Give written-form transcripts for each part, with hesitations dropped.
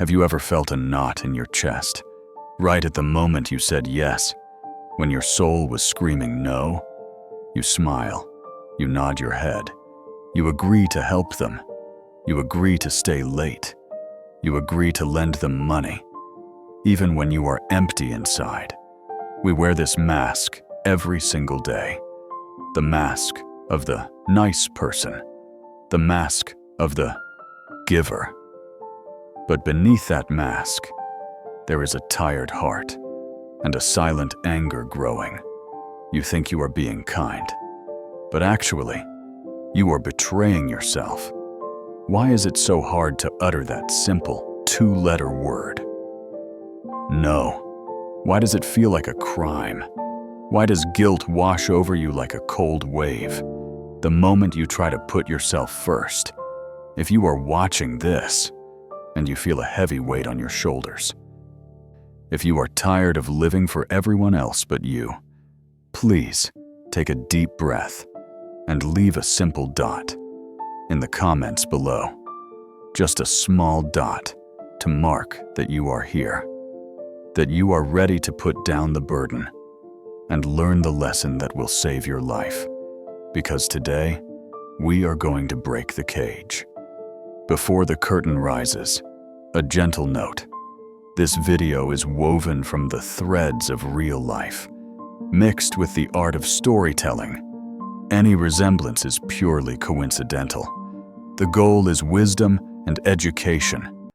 Have you ever felt a knot in your chest, right at the moment you said yes, when your soul was screaming no? You smile, you nod your head, you agree to help them, you agree to stay late, you agree to lend them money, even when you are empty inside. We wear this mask every single day. The mask of the nice person, the mask of the giver. But beneath that mask, there is a tired heart and a silent anger growing. You think you are being kind, but actually, you are betraying yourself. Why is it so hard to utter that simple two-letter word? No. Why does it feel like a crime? Why does guilt wash over you like a cold wave the moment you try to put yourself first? If you are watching this and you feel a heavy weight on your shoulders, if you are tired of living for everyone else but you, please take a deep breath and leave a simple dot in the comments below. Just a small dot to mark that you are here, that you are ready to put down the burden and learn the lesson that will save your life. Because today, we are going to break the cage. Before the curtain rises, a gentle note. This video is woven from the threads of real life, mixed with the art of storytelling. Any resemblance is purely coincidental. The goal is wisdom and education.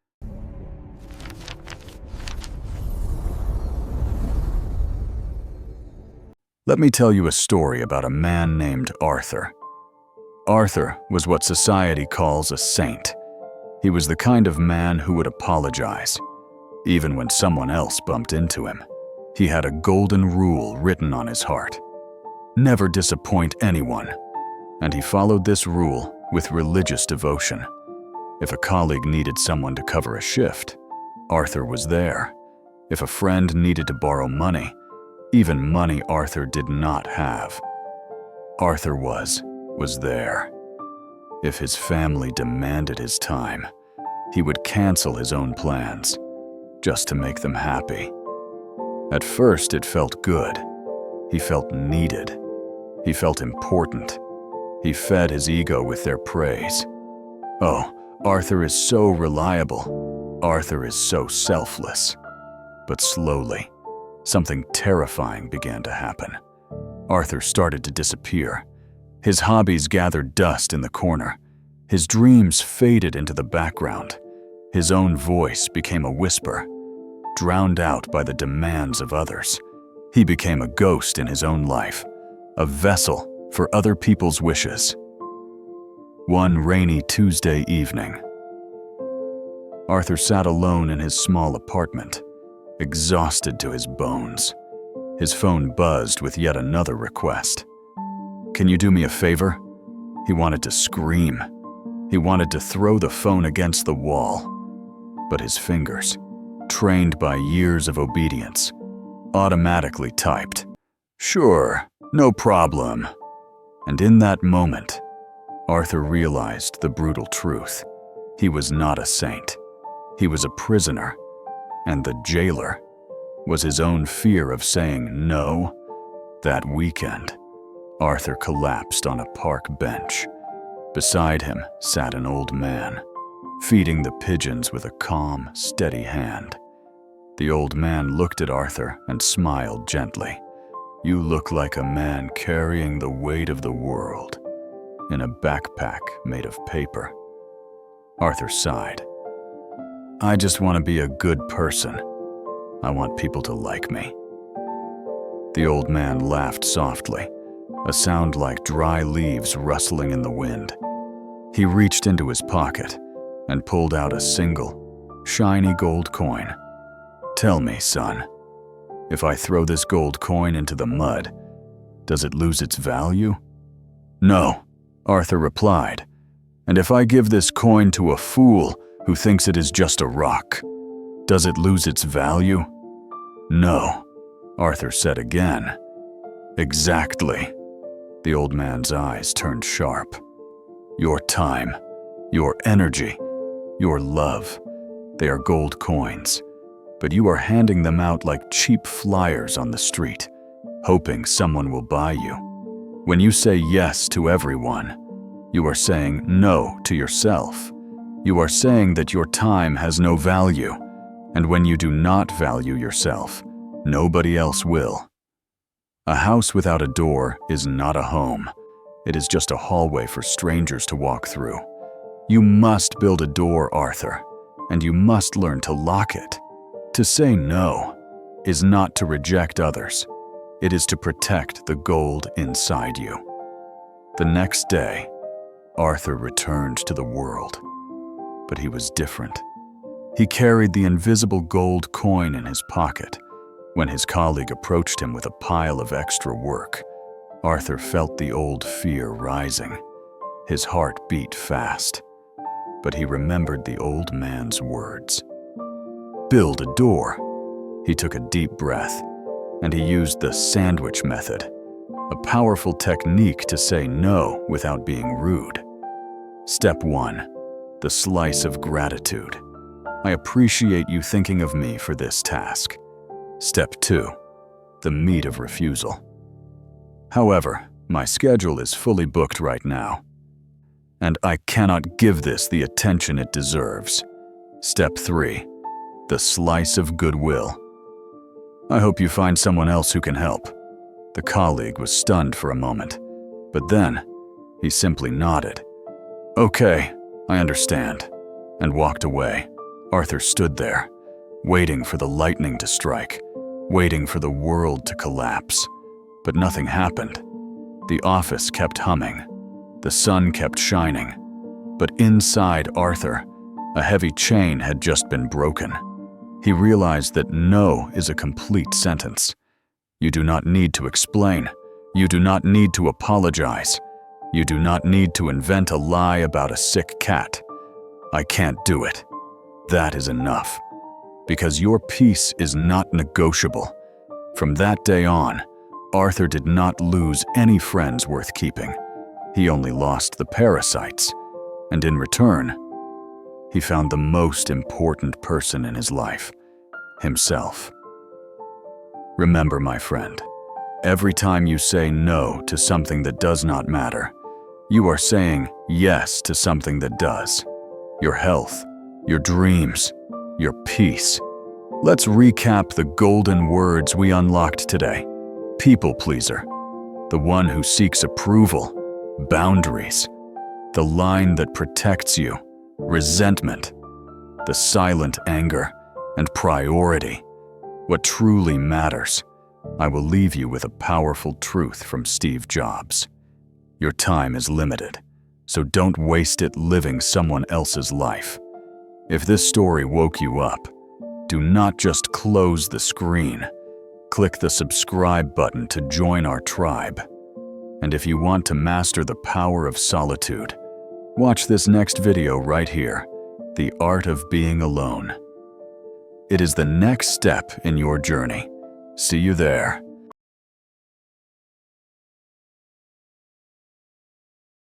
Let me tell you a story about a man named Arthur. Arthur was what society calls a saint. He was the kind of man who would apologize, even when someone else bumped into him. He had a golden rule written on his heart: never disappoint anyone. And he followed this rule with religious devotion. If a colleague needed someone to cover a shift, Arthur was there. If a friend needed to borrow money, even money Arthur did not have, Arthur was there. If his family demanded his time, he would cancel his own plans just to make them happy. At first, it felt good. He felt needed. He felt important. He fed his ego with their praise. Oh, Arthur is so reliable. Arthur is so selfless. But slowly, something terrifying began to happen. Arthur started to disappear. His hobbies gathered dust in the corner. His dreams faded into the background. His own voice became a whisper, drowned out by the demands of others. He became a ghost in his own life, a vessel for other people's wishes. One rainy Tuesday evening, Arthur sat alone in his small apartment, exhausted to his bones. His phone buzzed with yet another request. "Can you do me a favor?" He wanted to scream. He wanted to throw the phone against the wall. But his fingers, trained by years of obedience, automatically typed, "Sure, no problem." And in that moment, Arthur realized the brutal truth. He was not a saint. He was a prisoner. And the jailer was his own fear of saying no. That weekend, Arthur collapsed on a park bench. Beside him sat an old man, feeding the pigeons with a calm, steady hand. The old man looked at Arthur and smiled gently. "You look like a man carrying the weight of the world in a backpack made of paper." Arthur sighed. "I just want to be a good person. I want people to like me." The old man laughed softly, a sound like dry leaves rustling in the wind. He reached into his pocket and pulled out a single, shiny gold coin. "Tell me, son, if I throw this gold coin into the mud, does it lose its value?" "No," Arthur replied. "And if I give this coin to a fool who thinks it is just a rock, does it lose its value?" "No," Arthur said again. "Exactly." The old man's eyes turned sharp. "Your time, your energy, your love, They are gold coins, but you are handing them out like cheap flyers on the street, hoping someone will buy you. When you say yes to everyone, you are saying no to yourself. You are saying that your time has no value, and when you do not value yourself, nobody else will. A house without a door is not a home. It is just a hallway for strangers to walk through. You must build a door, Arthur, and you must learn to lock it. To say no is not to reject others. It is to protect the gold inside you. The next day, Arthur returned to the world, but he was different. He carried the invisible gold coin in his pocket. When his colleague approached him with a pile of extra work, Arthur felt the old fear rising. His heart beat fast, but he remembered the old man's words. Build a door. He took a deep breath, and he used the sandwich method, a powerful technique to say no without being rude. Step 1. The slice of gratitude. I appreciate you thinking of me for this task. Step 2. The meat of refusal. However, my schedule is fully booked right now, and I cannot give this the attention it deserves. Step 3. The slice of goodwill. I hope you find someone else who can help. The colleague was stunned for a moment, but then he simply nodded. Okay, I understand, and walked away. Arthur stood there, waiting for the lightning to strike, waiting for the world to collapse. But nothing happened. The office kept humming. The sun kept shining. But inside Arthur, a heavy chain had just been broken. He realized that no is a complete sentence. You do not need to explain. You do not need to apologize. You do not need to invent a lie about a sick cat. I can't do it. That is enough. Because your peace is not negotiable. From that day on, Arthur did not lose any friends worth keeping. He only lost the parasites, and in return, he found the most important person in his life, himself. Remember, my friend, every time you say no to something that does not matter, you are saying yes to something that does. Your health, your dreams, your peace. Let's recap the golden words we unlocked today. People pleaser, the one who seeks approval, boundaries, the line that protects you, resentment, the silent anger, and priority. What truly matters. I will leave you with a powerful truth from Steve Jobs. Your time is limited, so don't waste it living someone else's life. If this story woke you up, do not just close the screen. Click the subscribe button to join our tribe. And if you want to master the power of solitude, watch this next video right here, The Art of Being Alone. It is the next step in your journey. See you there.